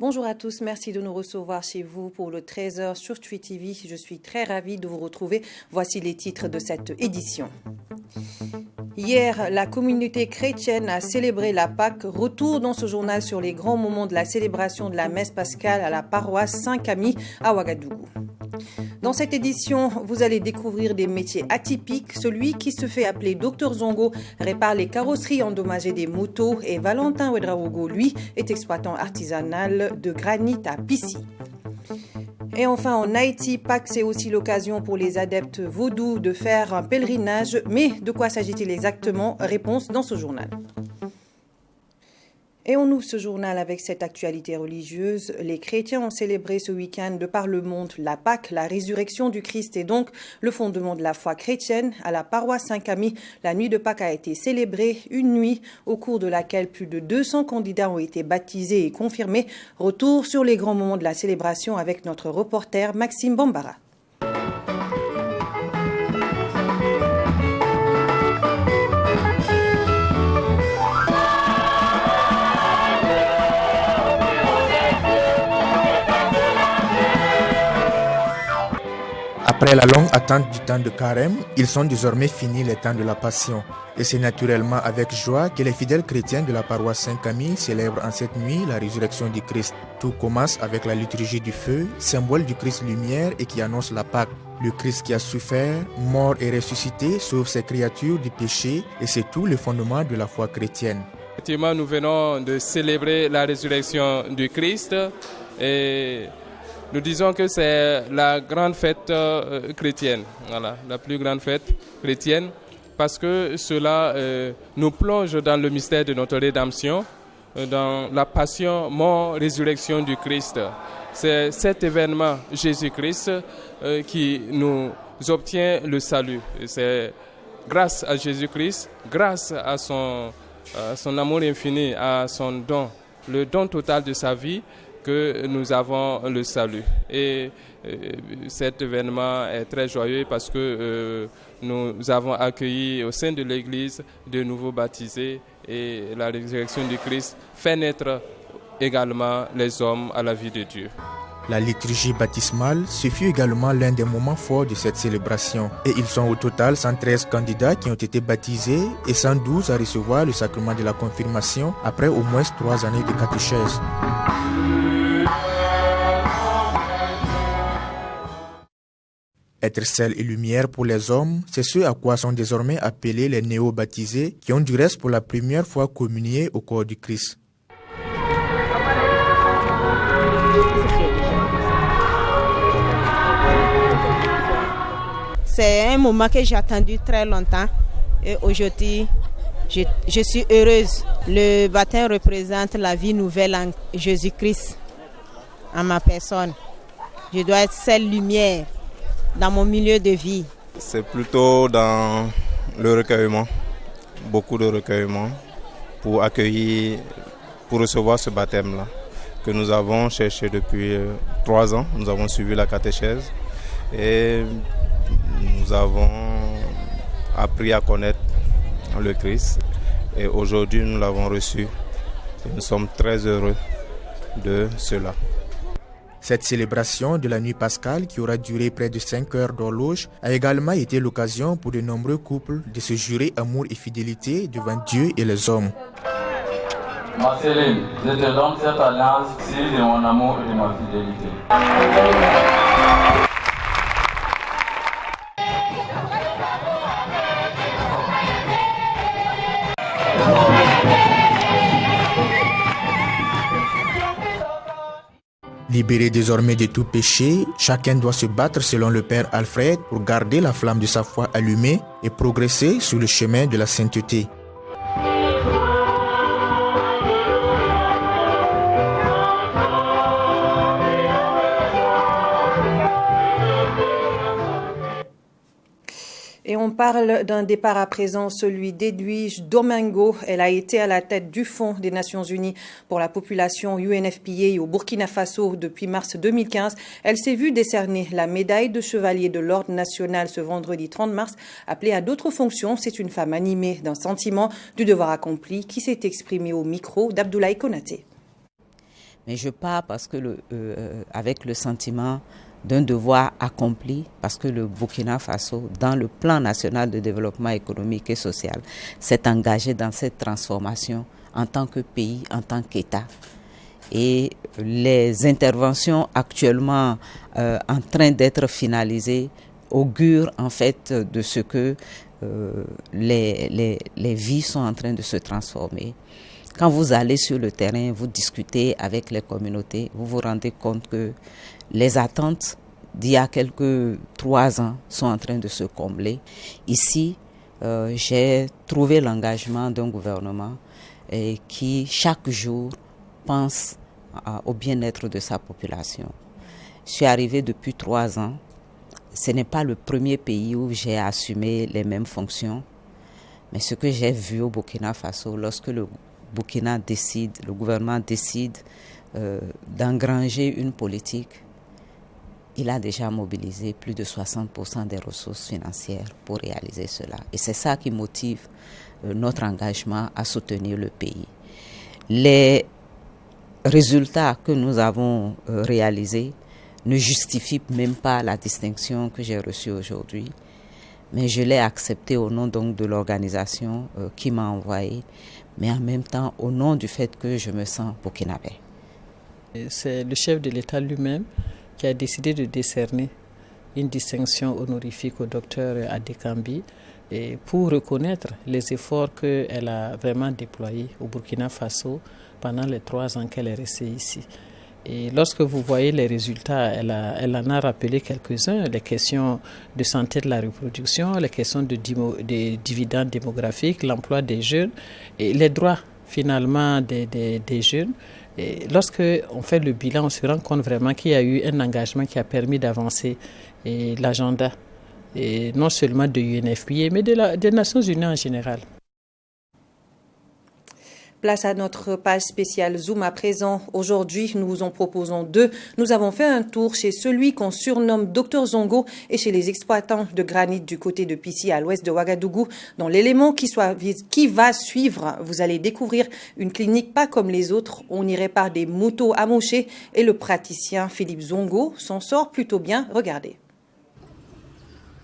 Bonjour à tous, merci de nous recevoir chez vous pour le 13h sur TUI TV. Je suis très ravie de vous retrouver. Voici les titres de cette édition. Hier, la communauté chrétienne a célébré la Pâque. Retour dans ce journal sur les grands moments de la célébration de la messe pascale à la paroisse Saint-Camille à Ouagadougou. Dans cette édition, vous allez découvrir des métiers atypiques. Celui qui se fait appeler Dr Zongo répare les carrosseries endommagées des motos et Valentin Ouedraogo, lui, est exploitant artisanal de granit à Pissy. Et enfin, en Haïti, Pâques, c'est aussi l'occasion pour les adeptes vaudous de faire un pèlerinage. Mais de quoi s'agit-il exactement? Réponse dans ce journal. Et on ouvre ce journal avec cette actualité religieuse. Les chrétiens ont célébré ce week-end de par le monde la Pâque, la résurrection du Christ et donc le fondement de la foi chrétienne. À la paroisse Saint-Camille, la nuit de Pâques a été célébrée, une nuit au cours de laquelle plus de 200 candidats ont été baptisés et confirmés. Retour sur les grands moments de la célébration avec notre reporter Maxime Bambara. Après la longue attente du temps de carême, ils sont désormais finis les temps de la Passion. Et c'est naturellement avec joie que les fidèles chrétiens de la paroisse Saint-Camille célèbrent en cette nuit la résurrection du Christ. Tout commence avec la liturgie du feu, symbole du Christ lumière et qui annonce la Pâque. Le Christ qui a souffert, mort et ressuscité sauve ses créatures du péché et c'est tout le fondement de la foi chrétienne. Effectivement, nous venons de célébrer la résurrection du Christ et nous disons que c'est la grande fête chrétienne, voilà, la plus grande fête chrétienne, parce que cela nous plonge dans le mystère de notre rédemption, dans la passion, mort, résurrection du Christ. C'est cet événement, Jésus-Christ, qui nous obtient le salut. Et c'est grâce à Jésus-Christ, grâce à son amour infini, à son don, le don total de sa vie, que nous avons le salut. Et cet événement est très joyeux parce que nous avons accueilli au sein de l'Église de nouveaux baptisés et la résurrection du Christ fait naître également les hommes à la vie de Dieu. La liturgie baptismale, ce fut également l'un des moments forts de cette célébration. Et ils sont au total 113 candidats qui ont été baptisés et 112 à recevoir le sacrement de la confirmation après au moins 3 années de catéchèse. Être sel et lumière pour les hommes, c'est ce à quoi sont désormais appelés les néo-baptisés qui ont du reste pour la première fois communié au corps du Christ. C'est un moment que j'ai attendu très longtemps et aujourd'hui, je suis heureuse. Le baptême représente la vie nouvelle en Jésus-Christ, en ma personne. Je dois être celle lumière dans mon milieu de vie. C'est plutôt dans le recueillement, beaucoup de recueillement pour accueillir, pour recevoir ce baptême-là que nous avons cherché depuis 3 ans. Nous avons suivi la catéchèse et nous avons appris à connaître le Christ et aujourd'hui nous l'avons reçu et nous sommes très heureux de cela. Cette célébration de la nuit pascale qui aura duré près de 5 heures d'horloge a également été l'occasion pour de nombreux couples de se jurer amour et fidélité devant Dieu et les hommes. Ma Céline, je te donne cette alliance signe de mon amour et de ma fidélité. Libéré désormais de tout péché, chacun doit se battre selon le Père Alfred pour garder la flamme de sa foi allumée et progresser sur le chemin de la sainteté. Et on On parle d'un départ à présent, celui d'Edwige Domingo. Elle a été à la tête du Fonds des Nations Unies pour la population UNFPA au Burkina Faso depuis mars 2015. Elle s'est vue décerner la médaille de chevalier de l'Ordre national ce vendredi 30 mars. Appelée à d'autres fonctions, c'est une femme animée d'un sentiment du devoir accompli qui s'est exprimée au micro d'Abdoulaye Konaté. Mais je pars parce que avec le sentiment d'un devoir accompli, parce que le Burkina Faso, dans le plan national de développement économique et social, s'est engagé dans cette transformation en tant que pays, en tant qu'État. Et les interventions actuellement en train d'être finalisées augurent en fait de ce que les vies sont en train de se transformer. Quand vous allez sur le terrain, vous discutez avec les communautés, vous vous rendez compte que les attentes d'il y a quelques 3 ans sont en train de se combler. Ici, j'ai trouvé l'engagement d'un gouvernement qui, chaque jour, pense au bien-être de sa population. Je suis arrivée depuis 3 ans. Ce n'est pas le premier pays où j'ai assumé les mêmes fonctions. Mais ce que j'ai vu au Burkina Faso, lorsque le gouvernement décide d'engranger une politique, il a déjà mobilisé plus de 60% des ressources financières pour réaliser cela. Et c'est ça qui motive notre engagement à soutenir le pays. Les résultats que nous avons réalisés ne justifient même pas la distinction que j'ai reçue aujourd'hui. Mais je l'ai accepté au nom donc de l'organisation qui m'a envoyé, mais en même temps au nom du fait que je me sens burkinabé. C'est le chef de l'État lui-même qui a décidé de décerner une distinction honorifique au docteur Adekambi et pour reconnaître les efforts qu'elle a vraiment déployés au Burkina Faso pendant les 3 ans qu'elle est restée ici. Et lorsque vous voyez les résultats, elle en a rappelé quelques-uns, les questions de santé de la reproduction, les questions de dividendes démographiques, l'emploi des jeunes et les droits finalement des jeunes. Et lorsque on fait le bilan, on se rend compte vraiment qu'il y a eu un engagement qui a permis d'avancer l'agenda, et non seulement de l'UNFPA, mais des Nations Unies en général. Place à notre page spéciale Zoom à présent. Aujourd'hui, nous vous en proposons 2. Nous avons fait un tour chez celui qu'on surnomme Dr Zongo et chez les exploitants de granit du côté de Pissi à l'ouest de Ouagadougou. Dans l'élément qui va suivre, vous allez découvrir une clinique pas comme les autres. On y répare des motos amochées et le praticien Philippe Zongo s'en sort plutôt bien. Regardez.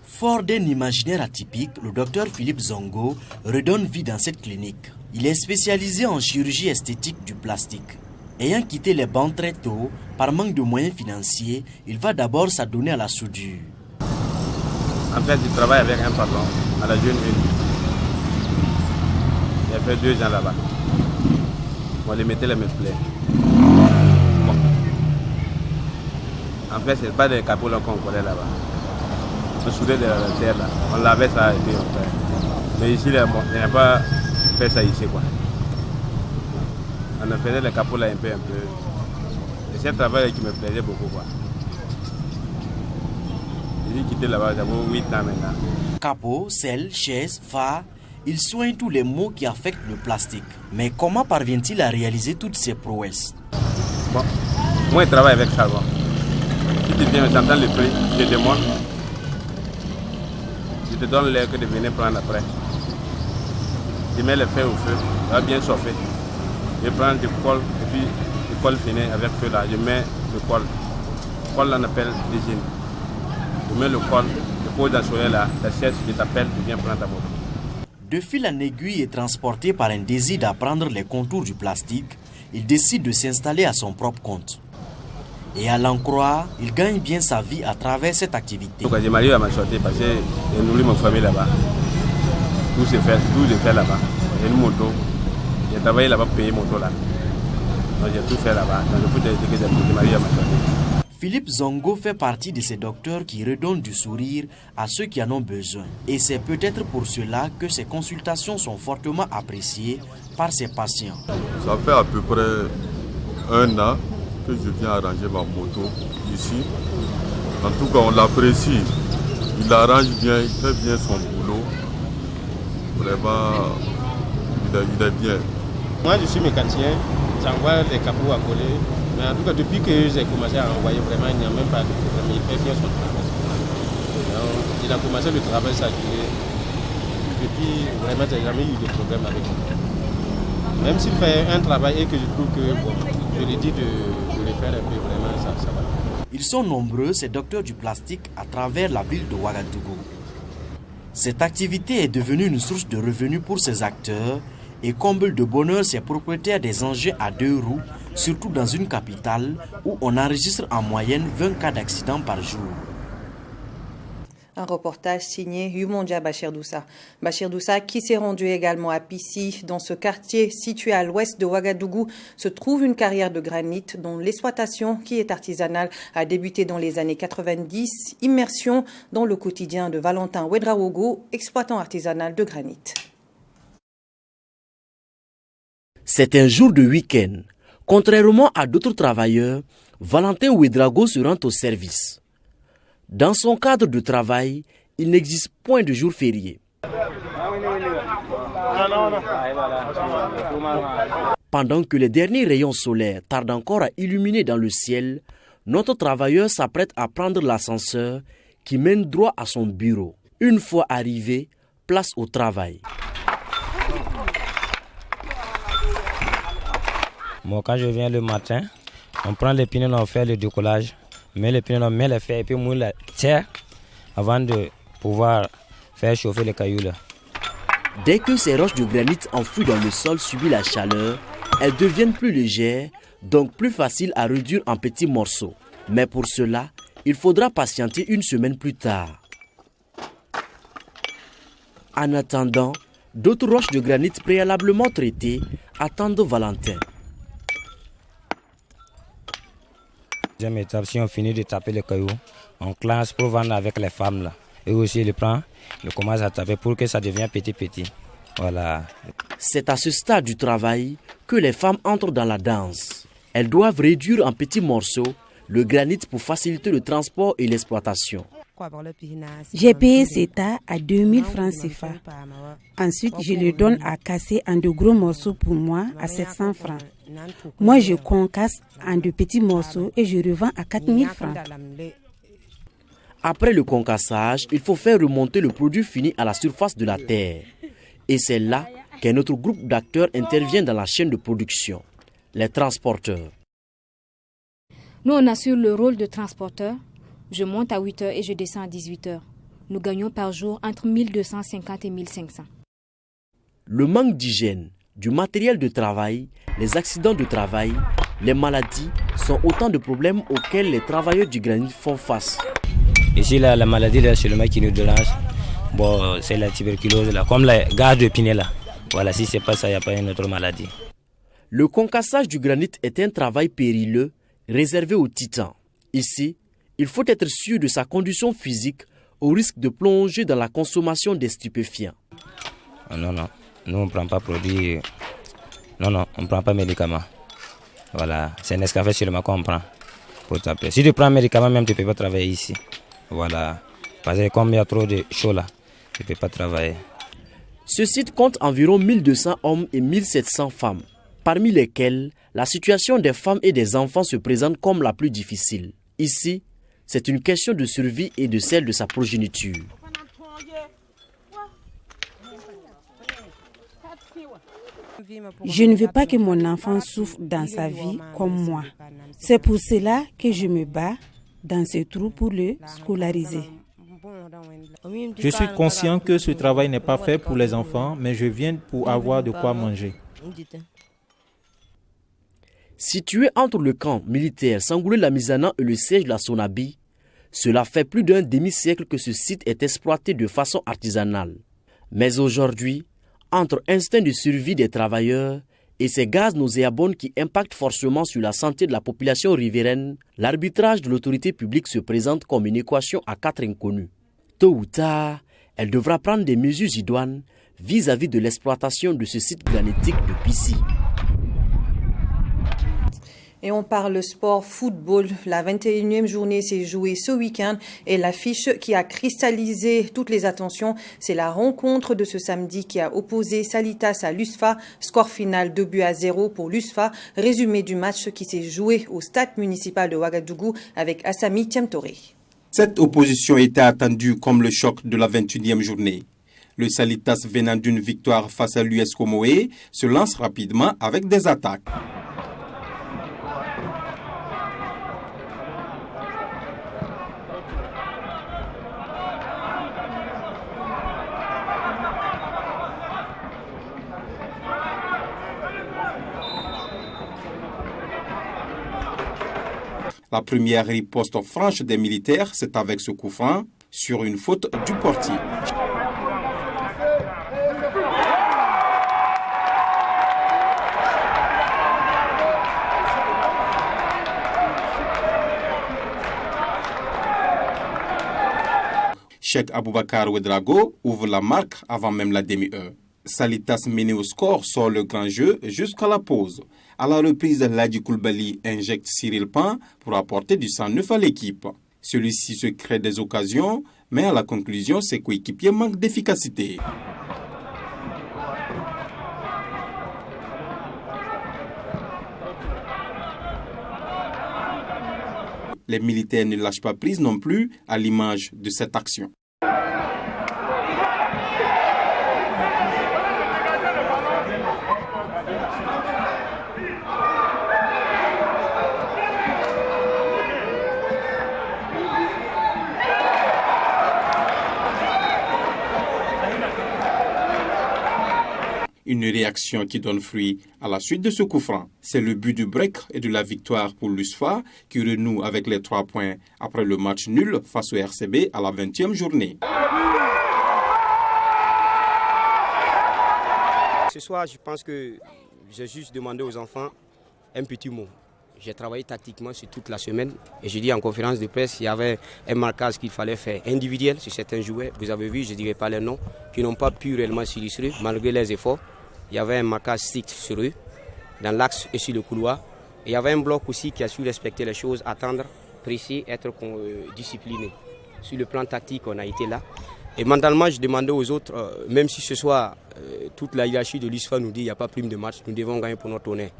Fort d'un imaginaire atypique, le docteur Philippe Zongo redonne vie dans cette clinique. Il est spécialisé en chirurgie esthétique du plastique. Ayant quitté les bancs très tôt, par manque de moyens financiers, il va d'abord s'adonner à la soudure. En fait, je travaille avec un patron à la Jeune Une. Il a fait 2 ans là-bas. On les mettait les plaies. Bon. En fait, ce n'est pas des capots qu'on collait là-bas. On soudait de la terre là. On lavait ça et puis on fait. Mais ici, il n'y a pas fait ça ici quoi. On a fait les capots là un peu. Et c'est un travail qui me plaisait beaucoup quoi. J'ai quitté là-bas, j'avais 8 ans maintenant. Capot, selle, chaise, phare, il soigne tous les maux qui affectent le plastique. Mais comment parvient-il à réaliser toutes ces prouesses? Bon, moi je travaille avec charbon. Si tu viens, j'entends le prix, je demande. Je te donne l'air que de venir prendre après. Je mets le feu au feu, ça va bien chauffer. Je prends du colle et puis du colle fini avec feu là, je mets le colle. Le colle là on appelle l'usine. Je mets le colle, je pose dans le soleil là, la chaise, je t'appelle, tu viens prendre ta moto. De fil en aiguille et transporté par un désir d'apprendre les contours du plastique, il décide de s'installer à son propre compte. Et à l'en croire, il gagne bien sa vie à travers cette activité. J'ai marié à ma sortie parce que j'ai nourri ma famille là-bas. Tout se fait là-bas. J'ai une moto. J'ai travaillé là-bas pour payer mon moto là. Donc j'ai tout fait là-bas. Donc je peux te dire que j'ai marié à ma sortie. Philippe Zongo fait partie de ces docteurs qui redonnent du sourire à ceux qui en ont besoin. Et c'est peut-être pour cela que ces consultations sont fortement appréciées par ses patients. Ça fait à peu près 1 an que je viens arranger ma moto ici. En tout cas, on l'apprécie. Il arrange bien, il fait bien son boulot. vraiment, il est bien. Moi, je suis mécanicien, j'envoie des capots à coller. Mais en tout cas, depuis que j'ai commencé à envoyer, vraiment, il n'y a même pas de problème. Il fait bien son travail. Donc, il a commencé le travail, ça a duré. Depuis, vraiment, j'ai jamais eu de problème avec lui. Même s'il fait un travail et que je trouve que, bon, je lui dis de le faire un peu, vraiment, ça va. Ils sont nombreux, ces docteurs du plastique, à travers la ville de Ouagadougou. Cette activité est devenue une source de revenus pour ces acteurs et comble de bonheur ces propriétaires des engins à 2 roues, surtout dans une capitale où on enregistre en moyenne 20 cas d'accidents par jour. Un reportage signé Yumondia Bachir Doussa. Bachir Doussa qui s'est rendu également à Pissi. Dans ce quartier situé à l'ouest de Ouagadougou se trouve une carrière de granit dont l'exploitation, qui est artisanale, a débuté dans les années 90. Immersion dans le quotidien de Valentin Ouedraogo, exploitant artisanal de granit. C'est un jour de week-end. Contrairement à d'autres travailleurs, Valentin Ouedraogo se rend au service. Dans son cadre de travail, il n'existe point de jour férié. Pendant que les derniers rayons solaires tardent encore à illuminer dans le ciel, notre travailleur s'apprête à prendre l'ascenseur qui mène droit à son bureau. Une fois arrivé, place au travail. Bon, quand je viens le matin, on prend les pneus, on fait le décollage. Mais les pneus, on met les fers et puis on mouille la terre avant de pouvoir faire chauffer les cailloux là. Dès que ces roches de granit enfouies dans le sol subissent la chaleur, elles deviennent plus légères, donc plus faciles à réduire en petits morceaux. Mais pour cela, il faudra patienter une semaine plus tard. En attendant, d'autres roches de granit préalablement traitées attendent Valentin. Deuxième étape, si on finit de taper les cailloux, on classe pour vendre avec les femmes là. Et aussi, il prend, il commence à taper pour que ça devienne petit. Voilà. C'est à ce stade du travail que les femmes entrent dans la danse. Elles doivent réduire en petits morceaux le granit pour faciliter le transport et l'exploitation. J'ai payé cet tas à 2000 francs CFA. Ensuite, je le donne à casser en de gros morceaux pour moi à 700 francs. Moi, je concasse en de petits morceaux et je revends à 4000 francs. Après le concassage, il faut faire remonter le produit fini à la surface de la terre. Et c'est là qu'un autre groupe d'acteurs intervient dans la chaîne de production, les transporteurs. Nous, on assure le rôle de transporteur. Je monte à 8 h et je descends à 18 h. Nous gagnons par jour entre 1250 et 1500. Le manque d'hygiène, du matériel de travail, les accidents de travail, les maladies sont autant de problèmes auxquels les travailleurs du granit font face. Ici, la maladie là, c'est le mec qui nous dérange. Bon, c'est la tuberculose là, comme la gaz de Pinet là. Voilà, si c'est pas ça, il n'y a pas une autre maladie. Le concassage du granit est un travail périlleux réservé aux titans. Ici, il faut être sûr de sa condition physique au risque de plonger dans la consommation des stupéfiants. Non, nous on ne prend pas produit. Non, on ne prend pas médicaments. Voilà, c'est Nescafé seulement qu'on prend pour taper. Si tu prends un médicament, même tu ne peux pas travailler ici. Voilà, parce que comme il y a trop de chaud là, tu ne peux pas travailler. Ce site compte environ 1200 hommes et 1700 femmes, parmi lesquels la situation des femmes et des enfants se présente comme la plus difficile. Ici, c'est une question de survie et de celle de sa progéniture. Je ne veux pas que mon enfant souffre dans sa vie comme moi. C'est pour cela que je me bats dans ce trou pour le scolariser. Je suis conscient que ce travail n'est pas fait pour les enfants, mais je viens pour avoir de quoi manger. Situé entre le camp militaire Sangoulé-Lamizana et le siège de la Sonabi, cela fait plus d'un demi-siècle que ce site est exploité de façon artisanale. Mais aujourd'hui, entre instinct de survie des travailleurs et ces gaz nauséabonds qui impactent forcément sur la santé de la population riveraine, l'arbitrage de l'autorité publique se présente comme une équation à 4 inconnus. Tôt ou tard, elle devra prendre des mesures idoines vis-à-vis de l'exploitation de ce site granitique de Pissi. Et on parle sport football. La 21e journée s'est jouée ce week-end et l'affiche qui a cristallisé toutes les attentions, c'est la rencontre de ce samedi qui a opposé Salitas à l'USFA. Score final 2-0 pour l'USFA. Résumé du match qui s'est joué au stade municipal de Ouagadougou avec Assami Tiamtoré. Cette opposition était attendue comme le choc de la 21e journée. Le Salitas venant d'une victoire face à l'US Comoé se lance rapidement avec des attaques. La première riposte franche des militaires, c'est avec ce coup franc sur une faute du portier. Cheikh Aboubakar Ouedraogo ouvre la marque avant même la demi-heure. Salitas mené au score sort le grand jeu jusqu'à la pause. À la reprise, Ladi Koulibaly injecte Cyril Pan pour apporter du sang neuf à l'équipe. Celui-ci se crée des occasions, mais à la conclusion, ses coéquipiers manquent d'efficacité. Les militaires ne lâchent pas prise non plus à l'image de cette action. Une réaction qui donne fruit à la suite de ce coup franc. C'est le but du break et de la victoire pour l'USFA qui renoue avec les 3 points après le match nul face au RCB à la 20e journée. Ce soir, je pense que j'ai juste demandé aux enfants un petit mot. J'ai travaillé tactiquement sur toute la semaine et j'ai dit en conférence de presse qu'il y avait un marquage qu'il fallait faire individuel sur certains joueurs. Vous avez vu, je ne dirai pas les noms, qui n'ont pas pu réellement s'illustrer malgré les efforts. Il y avait un marquage strict sur eux, dans l'axe et sur le couloir. Et il y avait un bloc aussi qui a su respecter les choses, attendre, presser, être discipliné. Sur le plan tactique, on a été là. Et mentalement, je demandais aux autres, même si ce soir, toute la hiérarchie de l'USFA nous dit qu'il n'y a pas prime de match, nous devons gagner pour notre honneur.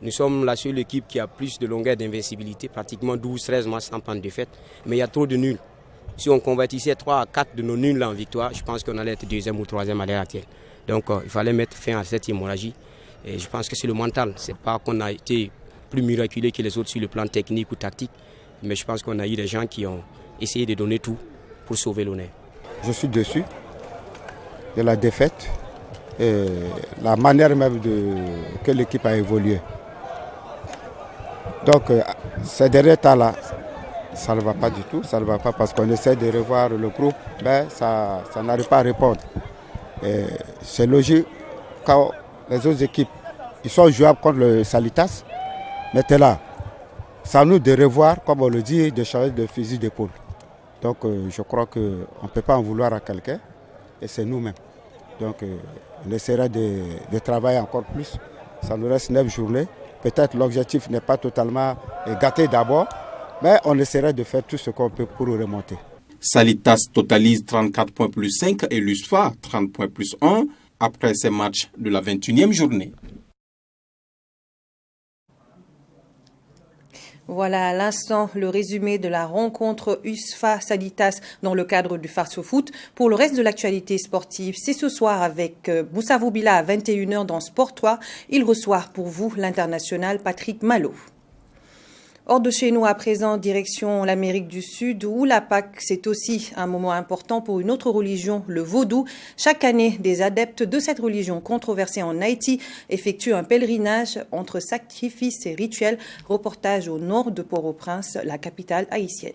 Nous sommes la seule équipe qui a plus de longueur d'invincibilité, pratiquement 12-13 matchs sans prendre de défaite. Mais il y a trop de nuls. Si on convertissait 3 à 4 de nos nuls en victoire, je pense qu'on allait être 2e ou 3e à l'heure actuelle. Donc il fallait mettre fin à cette hémorragie. Et je pense que c'est le mental. Ce n'est pas qu'on a été plus miraculeux que les autres sur le plan technique ou tactique. Mais je pense qu'on a eu des gens qui ont essayé de donner tout pour sauver l'honneur. Je suis déçu de la défaite et la manière même que l'équipe a évolué. Donc ces derniers temps-là, ça ne va pas du tout, ça ne va pas parce qu'on essaie de revoir le groupe, mais ça n'arrive pas à répondre. C'est logique quand les autres équipes ils sont jouables contre le Salitas, mais là, c'est à nous de revoir, comme on le dit, de changer de fusil d'épaule. Donc je crois qu'on ne peut pas en vouloir à quelqu'un et c'est nous-mêmes. Donc on essaiera de travailler encore plus. Ça nous reste 9 journées. Peut-être l'objectif n'est pas totalement gâté d'abord, mais on essaiera de faire tout ce qu'on peut pour remonter. Salitas totalise 34 points plus 5 et l'USFA 30 points plus 1 après ces matchs de la 21e journée. Voilà à l'instant le résumé de la rencontre USFA-Salitas dans le cadre du Face au Foot. Pour le reste de l'actualité sportive, c'est ce soir avec Moussa Voubila à 21h dans Sport 3. Il reçoit pour vous l'international Patrick Malo. Hors de chez nous à présent, direction l'Amérique du Sud, où la Pâque, c'est aussi un moment important pour une autre religion, le vaudou. Chaque année, des adeptes de cette religion controversée en Haïti effectuent un pèlerinage entre sacrifices et rituels. Reportage au nord de Port-au-Prince, la capitale haïtienne.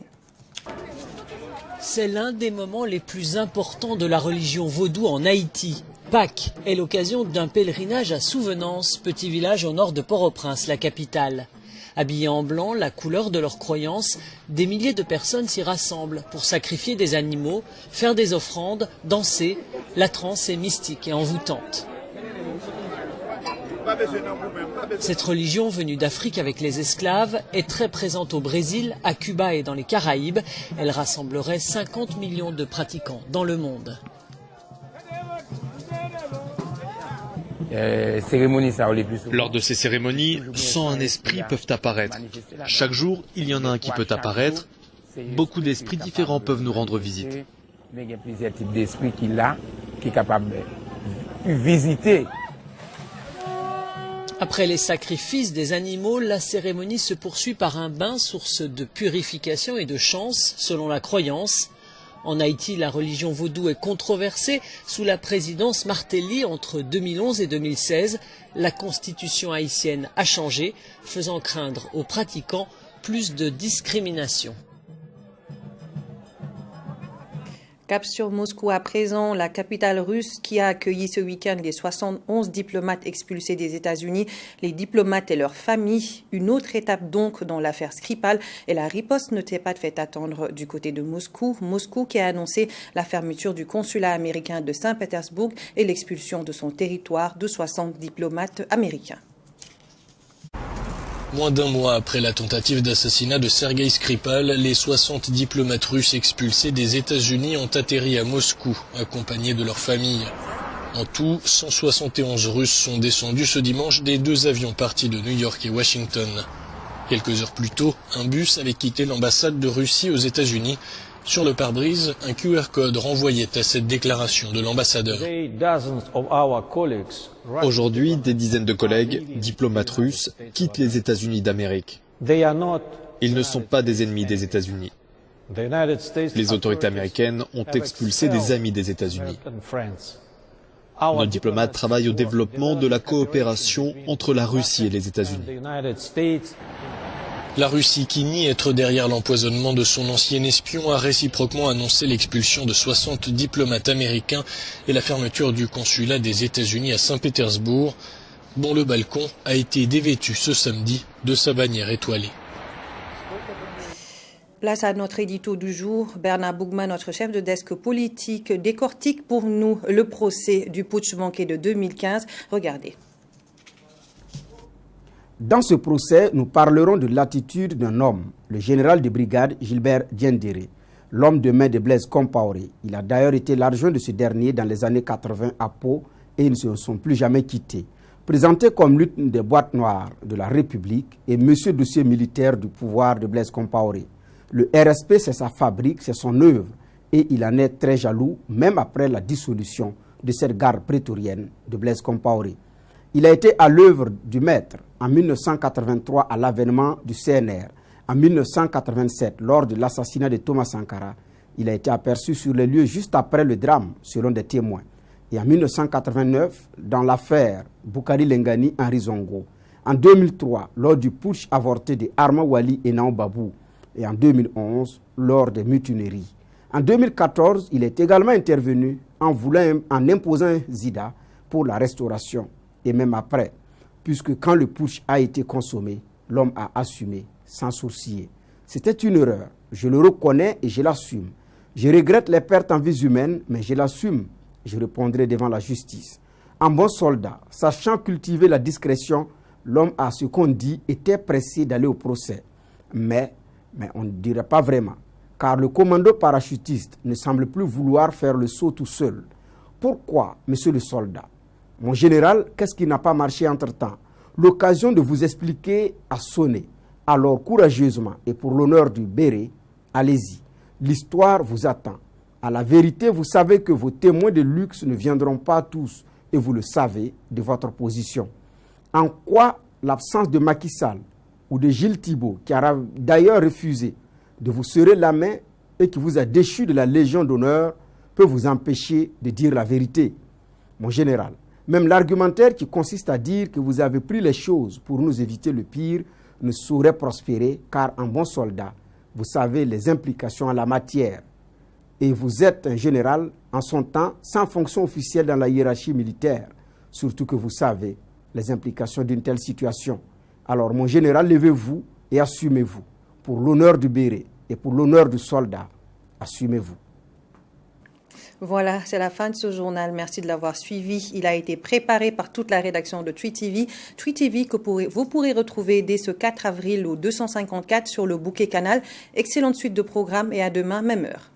C'est l'un des moments les plus importants de la religion vaudou en Haïti. Pâques est l'occasion d'un pèlerinage à Souvenance, petit village au nord de Port-au-Prince, la capitale. Habillés en blanc, la couleur de leurs croyances, des milliers de personnes s'y rassemblent pour sacrifier des animaux, faire des offrandes, danser. La transe est mystique et envoûtante. Cette religion venue d'Afrique avec les esclaves est très présente au Brésil, à Cuba et dans les Caraïbes. Elle rassemblerait 50 millions de pratiquants dans le monde. Lors de ces cérémonies, 101 esprits peuvent apparaître. Chaque jour, il y en a un qui peut apparaître. Beaucoup d'esprits différents peuvent nous rendre visite. Après les sacrifices des animaux, la cérémonie se poursuit par un bain, source de purification et de chance, selon la croyance. En Haïti, la religion vaudou est controversée. Sous la présidence Martelly, entre 2011 et 2016, la constitution haïtienne a changé, faisant craindre aux pratiquants plus de discrimination. Cap sur Moscou à présent, la capitale russe qui a accueilli ce week-end les 71 diplomates expulsés des États-Unis, les diplomates et leurs familles. Une autre étape donc dans l'affaire Skripal et la riposte ne s'est pas fait attendre du côté de Moscou. Moscou qui a annoncé la fermeture du consulat américain de Saint-Pétersbourg et l'expulsion de son territoire de 60 diplomates américains. Moins d'un mois après la tentative d'assassinat de Sergueï Skripal, les 60 diplomates russes expulsés des États-Unis ont atterri à Moscou, accompagnés de leurs familles. En tout, 171 Russes sont descendus ce dimanche des 2 avions partis de New York et Washington. Quelques heures plus tôt, un bus avait quitté l'ambassade de Russie aux États-Unis. Sur le pare-brise, un QR code renvoyait à cette déclaration de l'ambassadeur. Aujourd'hui, des dizaines de collègues, diplomates russes, quittent les États-Unis d'Amérique. Ils ne sont pas des ennemis des États-Unis. Les autorités américaines ont expulsé des amis des États-Unis. Nos diplomates travaillent au développement de la coopération entre la Russie et les États-Unis. La Russie, qui nie être derrière l'empoisonnement de son ancien espion, a réciproquement annoncé l'expulsion de 60 diplomates américains et la fermeture du consulat des États-Unis à Saint-Pétersbourg, dont le balcon a été dévêtu ce samedi de sa bannière étoilée. Place à notre édito du jour. Bernard Bougman, notre chef de desk politique, décortique pour nous le procès du putsch manqué de 2015. Regardez. Dans ce procès, nous parlerons de l'attitude d'un homme, le général de brigade Gilbert Diendéré, l'homme de main de Blaise Compaoré. Il a d'ailleurs été l'adjoint de ce dernier dans les années 80 à Pau et ils ne se sont plus jamais quittés. Présenté comme l'une des boîtes noires de la République et monsieur dossier militaire du pouvoir de Blaise Compaoré. Le RSP, c'est sa fabrique, c'est son œuvre et il en est très jaloux, même après la dissolution de cette garde prétorienne de Blaise Compaoré. Il a été à l'œuvre du maître en 1983 à l'avènement du CNR. En 1987, lors de l'assassinat de Thomas Sankara, il a été aperçu sur les lieux juste après le drame, selon des témoins. Et en 1989, dans l'affaire Boukari Lengani-Henri Zongo. En 2003, lors du putsch avorté de Arma Wali et Nao Babou. Et en 2011, lors des mutineries. En 2014, il est également intervenu en imposant un Zida pour la restauration. Et même après, puisque quand le putsch a été consommé, l'homme a assumé sans sourciller. C'était une erreur, je le reconnais et je l'assume. Je regrette les pertes en vies humaines, mais je l'assume. Je répondrai devant la justice. En bon soldat, sachant cultiver la discrétion, l'homme, à ce qu'on dit, était pressé d'aller au procès. Mais on ne dirait pas vraiment, car le commando parachutiste ne semble plus vouloir faire le saut tout seul. Pourquoi, monsieur le soldat? Mon général, qu'est-ce qui n'a pas marché entre-temps? L'occasion de vous expliquer a sonné. Alors, courageusement et pour l'honneur du béret, allez-y. L'histoire vous attend. À la vérité, vous savez que vos témoins de luxe ne viendront pas tous, et vous le savez de votre position. En quoi l'absence de Macky Sall ou de Gilles Thibault, qui a d'ailleurs refusé de vous serrer la main et qui vous a déchu de la Légion d'honneur, peut vous empêcher de dire la vérité? Mon général, même l'argumentaire qui consiste à dire que vous avez pris les choses pour nous éviter le pire ne saurait prospérer, car en bon soldat, vous savez les implications en la matière. Et vous êtes un général en son temps sans fonction officielle dans la hiérarchie militaire, surtout que vous savez les implications d'une telle situation. Alors mon général, levez-vous et assumez-vous. Pour l'honneur du béret et pour l'honneur du soldat, assumez-vous. Voilà, c'est la fin de ce journal. Merci de l'avoir suivi. Il a été préparé par toute la rédaction de Tweet TV. Tweet TV que vous pourrez retrouver dès ce 4 avril au 254 sur le bouquet canal. Excellente suite de programmes et à demain, même heure.